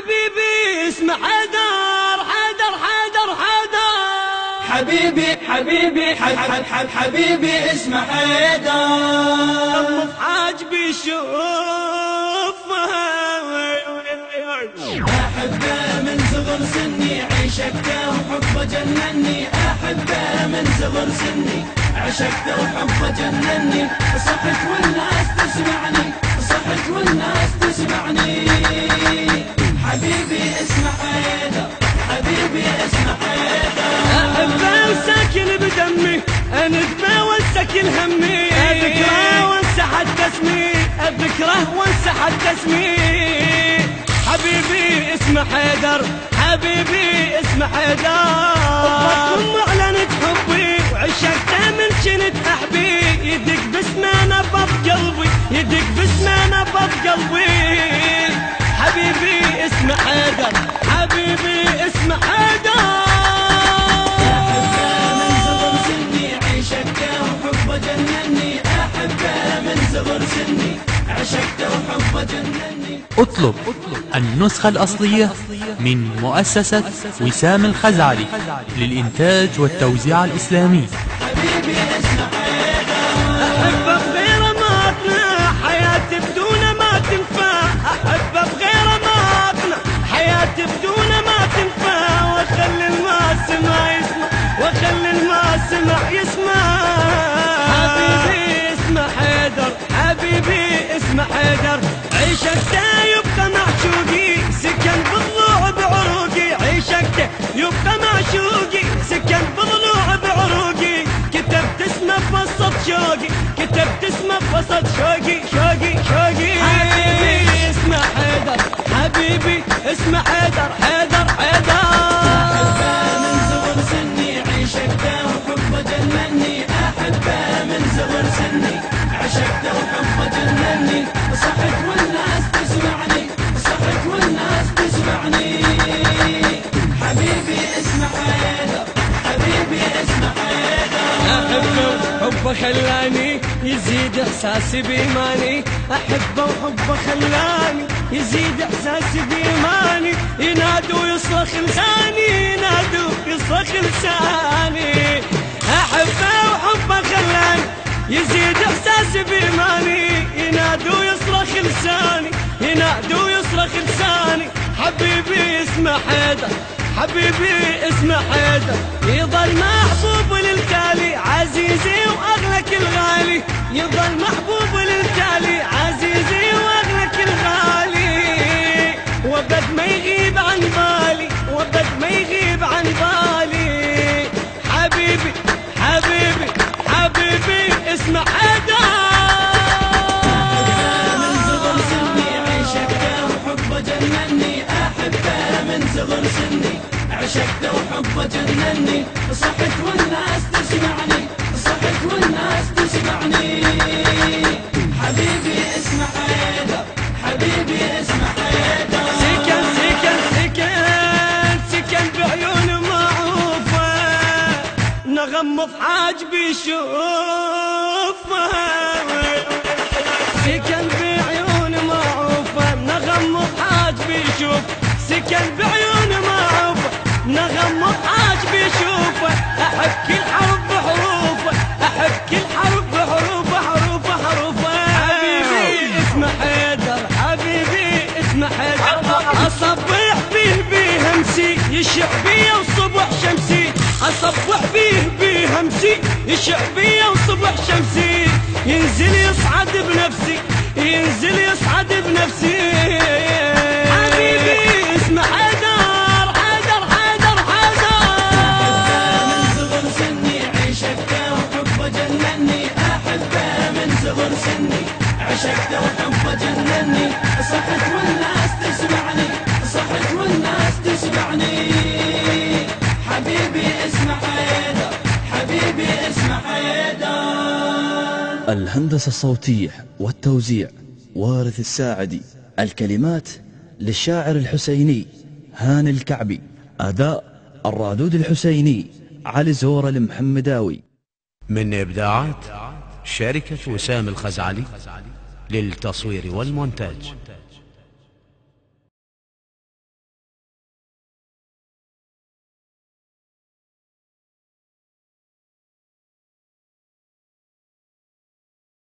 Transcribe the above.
حبيبي اسمه حيدر حيدر حيدر حيدر. حبيبي حبيبي حبيبي اسمه حيدر. حاجبي شوفها أحبه من صغر سني عشقته وحبه جنني. أحبه من صغر سني عشقته وحبه جنني. صحت والناس تسمعني صحت والناس تسمعني. حبيبي اسمه حيدر حبيبي اسمه حيدر. أحبه وساكن بدمي أنذبه وانسكن همي. أذكره وانسى حتى اسمي أذكره وانسى حتى اسمي. حبيبي اسمه حيدر حبيبي اسمه حيدر. أمكم أعلنت حبي وعشقته من كنت أحبي. يدق باسمه نبض قلبي يدق باسمه نبض قلبي. حبيبي اسمه حيدر حبيبي اسمه حيدر. أحبه من صغر سني عشقته وحبه جنني. أحبه من صغر سني عشقته وحبه جنني. اطلب النسخة الأصلية من مؤسسة وسام الخزعلي للإنتاج والتوزيع الإسلامي. حبيبي اسمه حيدر. أحبه بغيره ما أقنع حياتي بدونه ما تنفع. أحبه بغيره ما أقنع حياتي بدونه ما تنفع. وأخلي الماسمع يسمع وأخلي الماسمع يسمع. حبيبي اسمه حيدر حبيبي اسمه حيدر. عشقته يبقى معشوقي سكن بالضلوع بعروقي. عشقته يبقى معشوقي سكن بالضلوع بعروقي. كتبت اسمه بوسط شوقي كتبت اسمه بوسط شوقي شوقي شوقي. حبيبي اسمه حيدر حبيبي اسمه حيدر حيدر حيدر. أحبه من صغر سني عشقته وحبه جنني. أحبه من صغر سني عشقته وحبه جنني. صحت والناس تسمعني صحت والناس تسمعني. حبيبي اسمه حيدر حبيبي اسمه حيدر. أحبه وحبه خلاني يزيد إحساسي بإيماني. أحبه وحبه خلاني يزيد إحساسي بإيماني. ينادوا يصرخ لساني ينادوا يصرخ لساني. أحبه وحبه خلاني يزيد إحساسي بإيماني. ينادوا يصرخ لساني ينادوا يصرخ لساني. حبيبي اسمه حيدر حبيبي اسمه حيدر. يظل محبوب للتالي عزيزي وأغلى كل غالي. يظل محبوب للتالي عزيزي وأغلى كل غالي. وبد ما يغيب عن بالي وبد ما يغيب عن بالي. حبيبي حبيبي حبيبي اسمه حيدر. من صغر سني عشقته وحبه جنني. أحبه من صغر سني عشقته وحبه جنني. صحت والناس تسمعني صحت والناس تسمعني. حبيبي اسمه حيدر حبيبي اسمه حيدر. سكن سكن سكن سكن بعيون معروفة. نغم في حاجبي شوفها. سكن بعيون معروفة نغم في حاجبي شوف. سكن بعيون معروفة نغم في حاجبي شوفه. أحب كل حرف بحروفه أحب كل حرف بحروفه حروفه حروفه. حبيبي اسمه حيدر حبيبي اسمه حيدر. أصبح بيه همسي يشع بيه وصبح شمسي. أصبح بيه همسي يشع بيه وصبح شمسي. ينزل يصعد بنفسي ينزل يصعد بنفسي. حبيبي اسمه حيدر حيدر حيدر حيدر. أحبه من صغر سني عشقته وحبه جنني. أحبه من صغر سني عشقته وحبه جنني. صحت والناس تسمعني صحت والناس تسمعني. حبيبي اسمه حيدر حبيبي اسمه حيدر. الهندسة الصوتية والتوزيع وارث الساعدي. الكلمات للشاعر الحسيني هاني الكعبي. أداء الرادود الحسيني علي زور المحمداوي. من إبداعات شركة وسام الخزعلي للتصوير والمونتاج.